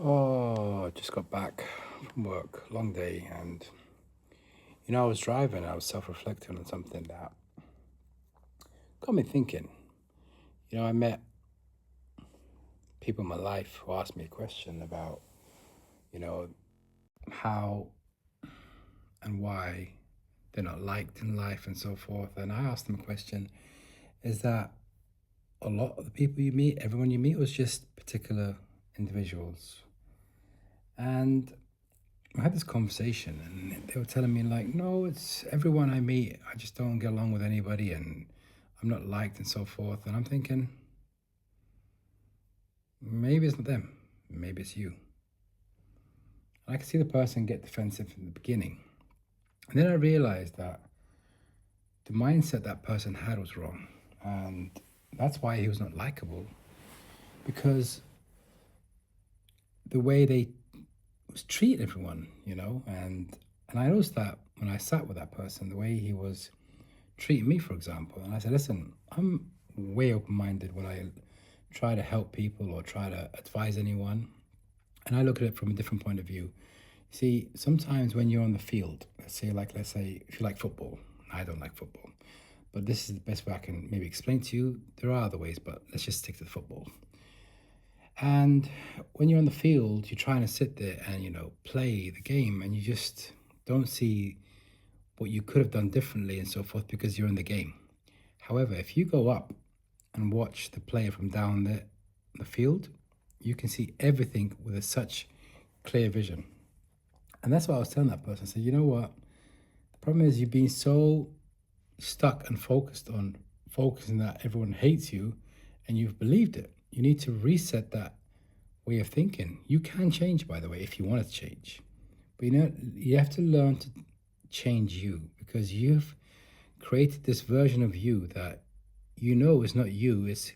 Oh, I just got back from work, long day, and I was driving. I was self-reflecting on something that got me thinking. I met people in my life who asked me a question about, you know, how and why they're not liked in life and so forth. And I asked them a question: Is that a lot of the people you meet, everyone you meet, was just particular individuals? And I had this conversation and they were telling me like, no, it's everyone I meet. I just don't get along with anybody and I'm not liked and so forth. And I'm thinking, maybe it's not them. Maybe it's you. And I could see the person get defensive in the beginning. And then I realized that the mindset that person had was wrong. And that's why he was not likable. Because the way they was treating everyone, and I noticed that when I sat with that person, the way he was treating me, for example. And I said, listen, I'm way open minded when I try to help people or try to advise anyone. And I look at it from a different point of view. See, sometimes when you're on the field, let's say, if you like football, I don't like football, but this is the best way I can maybe explain to you. There are other ways, but let's just stick to the football. And when you're on the field, you're trying to sit there and, play the game, and you just don't see what you could have done differently and so forth because you're in the game. However, if you go up and watch the player from down the field, you can see everything with such clear vision. And that's what I was telling that person. I said, you know what? The problem is you've been so stuck and focused on focusing that everyone hates you and you've believed it. You need to reset that way of thinking. You can change, by the way, if you want to change. But you have to learn to change you because you've created this version of you that is not you. It's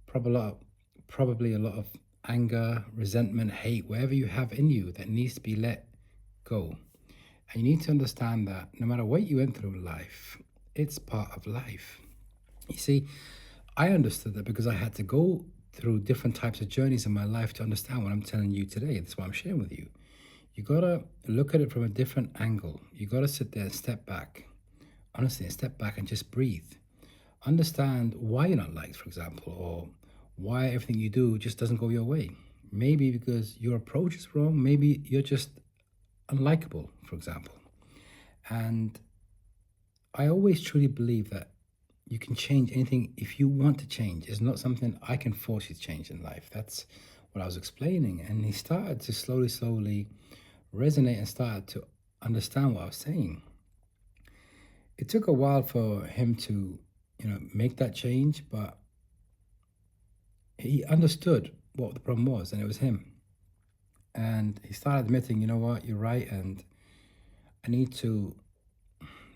probably a lot of anger, resentment, hate, whatever you have in you that needs to be let go. And you need to understand that no matter what you went through in life, it's part of life. You see, I understood that because I had to go through different types of journeys in my life to understand what I'm telling you today. That's what I'm sharing with you. You gotta look at it from a different angle. You gotta sit there and step back, honestly, and step back and just breathe. Understand why you're not liked, for example, or why everything you do just doesn't go your way. Maybe because your approach is wrong. Maybe you're just unlikable, for example. And I always truly believe that you can change anything if you want to change. It's not something I can force you to change in life. That's what I was explaining. And he started to slowly resonate and started to understand what I was saying. It took a while for him to, make that change, but he understood what the problem was, and it was him. And he started admitting, you know what, you're right, and I need to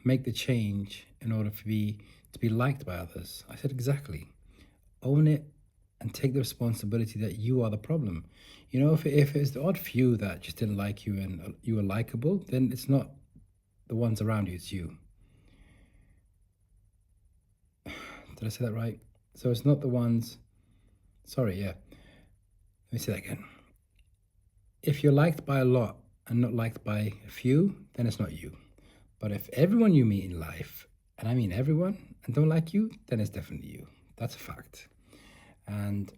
make the change in order for me to be liked by others. I said, exactly. Own it and take the responsibility that you are the problem. If it's the odd few that just didn't like you and you were likable, then it's not the ones around you, it's you. Did I say that right? So it's not the ones, sorry, yeah. Let me say that again. If you're liked by a lot and not liked by a few, then it's not you. But if everyone you meet in life, and I mean everyone, and don't like you, then it's definitely you. That's a fact. And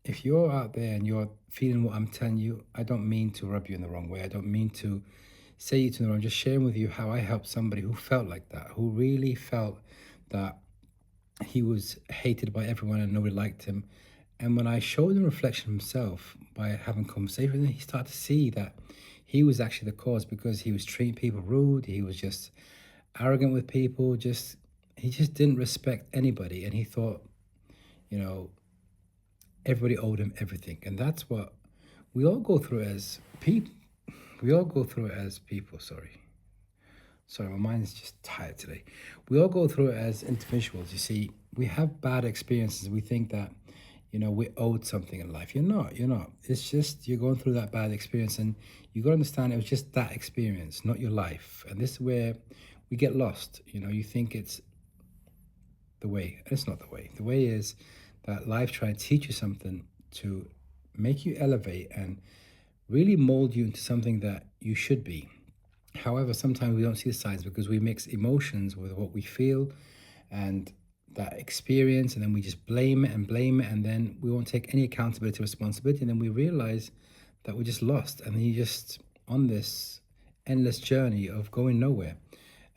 if you're out there and you're feeling what I'm telling you, I don't mean to rub you in the wrong way. I don't mean to say you to the wrong. I'm just sharing with you how I helped somebody who felt like that, who really felt that he was hated by everyone and nobody liked him. And when I showed him reflection of himself by having conversation with him, he started to see that he was actually the cause because he was treating people rude. He was just arrogant with people. He just didn't respect anybody. And he thought, you know, everybody owed him everything. And that's what we all go through as people. We all go through it as people, Sorry, my mind is just tired today. We all go through it as individuals. You see, we have bad experiences. We think that, we're owed something in life. You're not. It's just you're going through that bad experience and you got to understand it was just that experience, not your life. And this is where we get lost. You think it's the way, and it's not the way. The way is that life trying to teach you something to make you elevate and really mold you into something that you should be. However, sometimes we don't see the signs because we mix emotions with what we feel and that experience, and then we just blame it, and then we won't take any accountability or responsibility, and then we realize that we're just lost, and then you're just on this endless journey of going nowhere,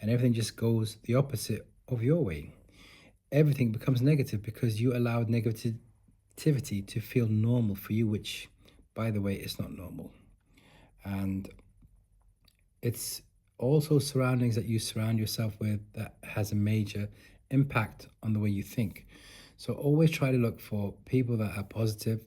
and everything just goes the opposite of your way. Everything becomes negative because you allowed negativity to feel normal for you, which, by the way, is not normal. And it's also surroundings that you surround yourself with that has a major impact on the way you think. So always try to look for people that are positive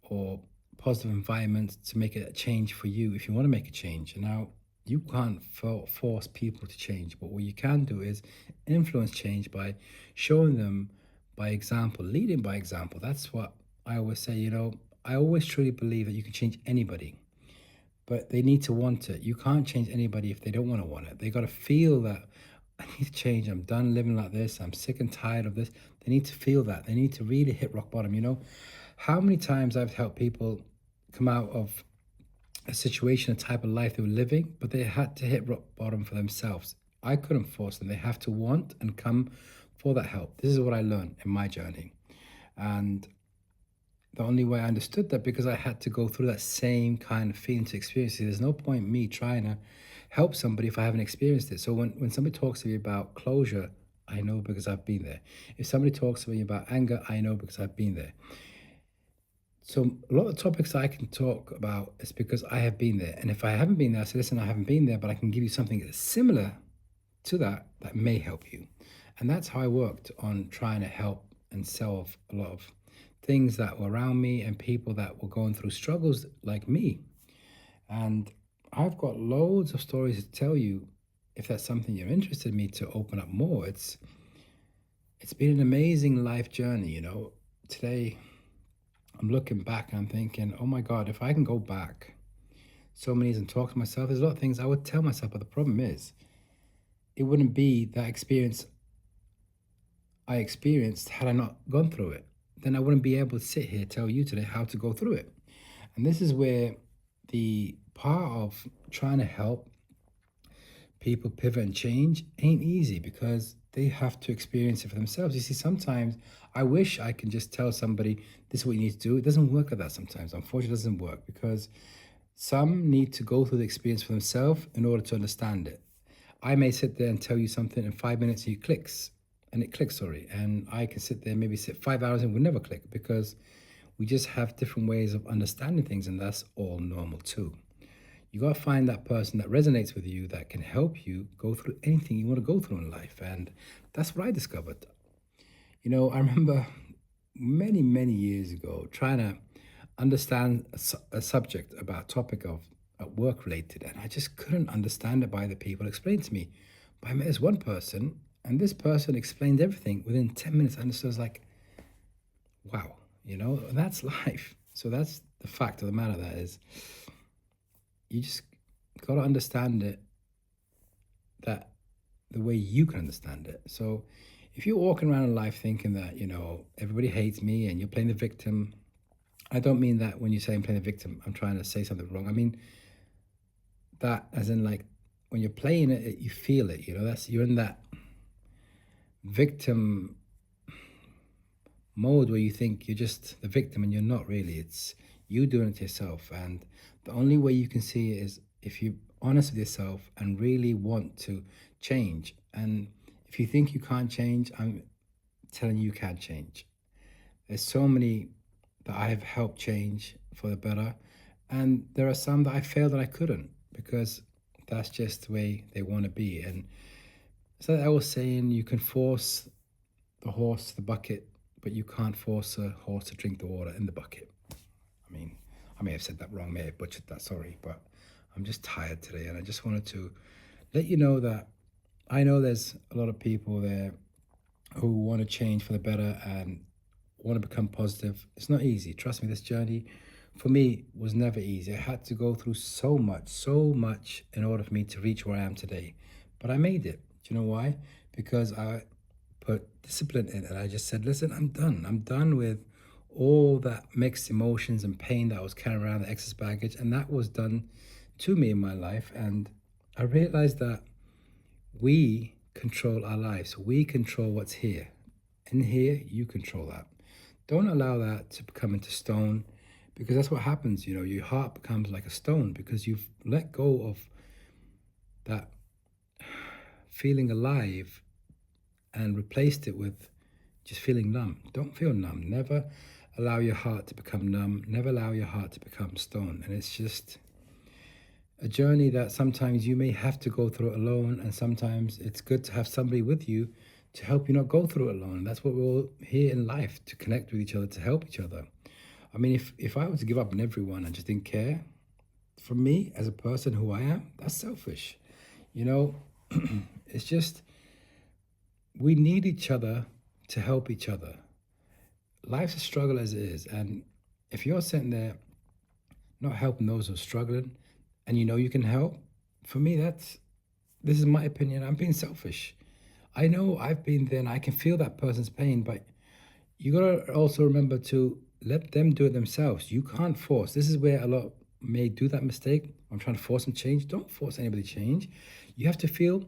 or positive environments to make a change for you if you want to make a change. And now you can't force people to change, but what you can do is influence change by showing them by example, leading by example. That's what I always say. I always truly believe that you can change anybody, but they need to want it. You can't change anybody if they don't want it. They got to feel that I need to change. I'm done living like this. I'm sick and tired of this. They need to feel that. They need to really hit rock bottom. How many times I've helped people come out of a situation, a type of life they were living, but they had to hit rock bottom for themselves. I couldn't force them. They have to want and come for that help. This is what I learned in my journey. And the only way I understood that because I had to go through that same kind of feeling to experience it. There's no point me trying to help somebody if I haven't experienced it. So when somebody talks to me about closure, I know because I've been there. If somebody talks to me about anger, I know because I've been there. So a lot of topics I can talk about is because I have been there. And if I haven't been there, I say, listen, I haven't been there, but I can give you something that's similar to that may help you. And that's how I worked on trying to help and solve a lot of things that were around me and people that were going through struggles like me. And I've got loads of stories to tell you if that's something you're interested in me to open up more. It's been an amazing life journey. Today I'm looking back and I'm thinking, oh my God, if I can go back so many years and talk to myself, there's a lot of things I would tell myself, but the problem is it wouldn't be that experience I experienced had I not gone through it. Then I wouldn't be able to sit here tell you today how to go through it. And this is where the part of trying to help people pivot and change ain't easy because they have to experience it for themselves. You see, sometimes I wish I can just tell somebody this is what you need to do. It doesn't work like that sometimes. Unfortunately, it doesn't work because some need to go through the experience for themselves in order to understand it. I may sit there and tell you something in 5 minutes and it clicks, sorry. And I can sit there, maybe sit 5 hours and will never click because we just have different ways of understanding things, and that's all normal too. You got to find that person that resonates with you that can help you go through anything you want to go through in life. And that's what I discovered. I remember many, many years ago trying to understand a subject about a topic of work related, and I just couldn't understand it by the people explained to me. But I met this one person, and this person explained everything within 10 minutes. And so I was like, wow, that's life. So that's the fact of the matter. That is, you just got to understand it that the way you can understand it. So if you're walking around in life thinking that, everybody hates me and you're playing the victim, I don't mean that when you say I'm playing the victim, I'm trying to say something wrong. I mean that as in like when you're playing it, you feel it, you're in that victim mode where you think you're just the victim and you're not really. It's you doing it to yourself. And the only way you can see it is if you're honest with yourself and really want to change. And if you think you can't change, I'm telling you can change. There's so many that I have helped change for the better. And there are some that I failed that I couldn't because that's just the way they want to be. And so I was saying, you can force the horse to the bucket, but you can't force a horse to drink the water in the bucket. I mean, I may have said that wrong, may have butchered that, sorry, but I'm just tired today. And I just wanted to let you know that I know there's a lot of people there who want to change for the better and want to become positive. It's not easy. Trust me, this journey for me was never easy. I had to go through so much in order for me to reach where I am today. But I made it. Do you know why? Because I put discipline in and I just said, listen, I'm done. I'm done with all that mixed emotions and pain that I was carrying around, the excess baggage. And that was done to me in my life. And I realized that we control our lives. We control what's here. In here, you control that. Don't allow that to become into stone, because that's what happens. Your heart becomes like a stone because you've let go of that feeling alive and replaced it with just feeling numb. Don't feel numb. Never allow your heart to become numb. Never allow your heart to become stone. And it's just a journey that sometimes you may have to go through it alone, and sometimes it's good to have somebody with you to help you not go through it alone. That's what we're all here in life, to connect with each other, to help each other. I mean, if I was to give up on everyone and just didn't care, for me as a person who I am, that's selfish. You know, it's just, we need each other to help each other. Life's a struggle as it is. And if you're sitting there not helping those who are struggling and you know you can help, for me, this is my opinion. I'm being selfish. I know I've been there and I can feel that person's pain, but you gotta also remember to let them do it themselves. You can't force. This is where a lot may do that mistake. I'm trying to force them to change. Don't force anybody to change. You have to feel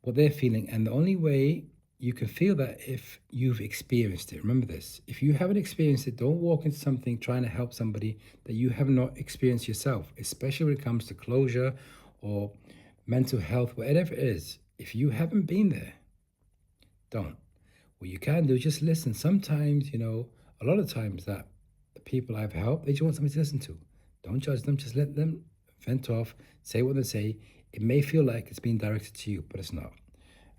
what they're feeling. And the only way you can feel that if you've experienced it. Remember this. If you haven't experienced it, don't walk into something trying to help somebody that you have not experienced yourself, especially when it comes to closure or mental health, whatever it is. If you haven't been there, don't. What you can do is just listen. Sometimes, a lot of times that the people I've helped, they just want somebody to listen to. Don't judge them. Just let them vent off, say what they say. It may feel like it's being directed to you, but it's not.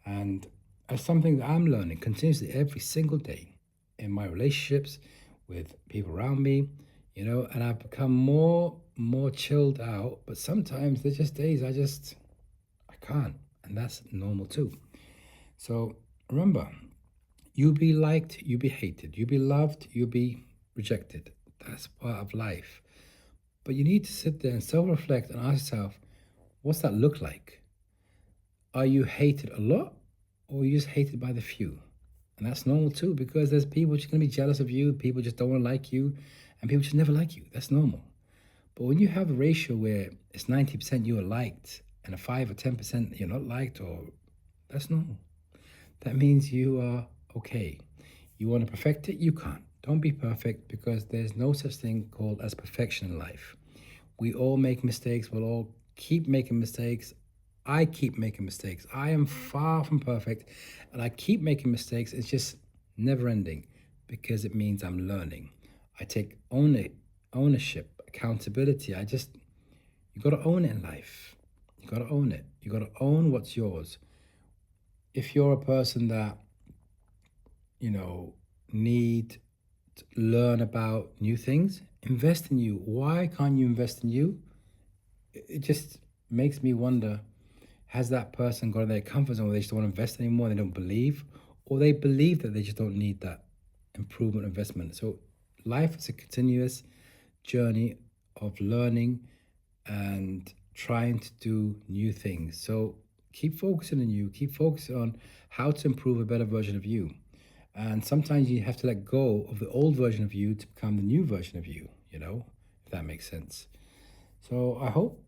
And that's something that I'm learning continuously every single day in my relationships with people around me, and I've become more chilled out. But sometimes there's just days I can't, and that's normal too. So remember, you'll be liked, you'll be hated, you'll be loved, you'll be rejected. That's part of life. But you need to sit there and self-reflect and ask yourself, what's that look like? Are you hated a lot, or are you just hated by the few? And that's normal too, because there's people just going to be jealous of you, people just don't want to like you, and people just never like you. That's normal. But when you have a ratio where it's 90% you are liked and a 5 or 10% you're not liked, or that's normal. That means you are okay. You want to perfect it? You can't. Don't be perfect, because there's no such thing called as perfection in life. We all make mistakes. We'll all keep making mistakes. I keep making mistakes. I am far from perfect, and I keep making mistakes. It's just never ending, because it means I'm learning. I take ownership, accountability. You got to own it in life. You got to own it. You got to own what's yours. If you're a person that, need to learn about new things, invest in you. Why can't you invest in you? It just makes me wonder, has that person got in their comfort zone where they just don't want to invest anymore, they don't believe, or they believe that they just don't need that improvement investment? So life is a continuous journey of learning and trying to do new things. So keep focusing on you, keep focusing on how to improve a better version of you. And sometimes you have to let go of the old version of you to become the new version of you, if that makes sense. So I hope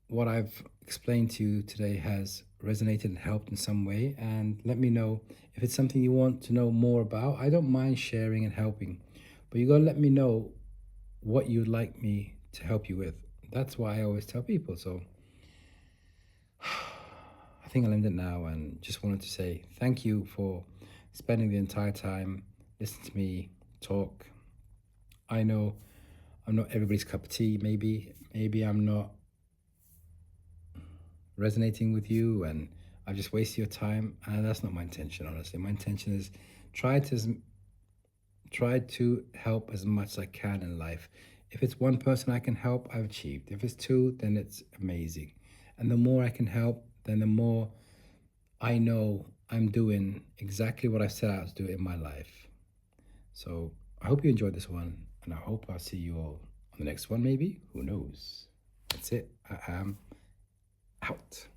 what I've explained to you today has resonated and helped in some way. And let me know if it's something you want to know more about. I don't mind sharing and helping, but you got to let me know what you'd like me to help you with. That's why I always tell people. So I think I'll end it now, and just wanted to say thank you for spending the entire time listening to me talk. I know I'm not everybody's cup of tea. Maybe I'm not resonating with you and I've just wasted your time, and that's not my intention. Honestly, my intention is try to help as much as I can in life. If it's one person I can help, I've achieved. If it's two, then it's amazing. And the more I can help, then the more I know I'm doing exactly what I set out to do in my life. So I hope you enjoyed this one, and I hope I'll see you all on the next one, maybe. Who knows? That's it. I am out.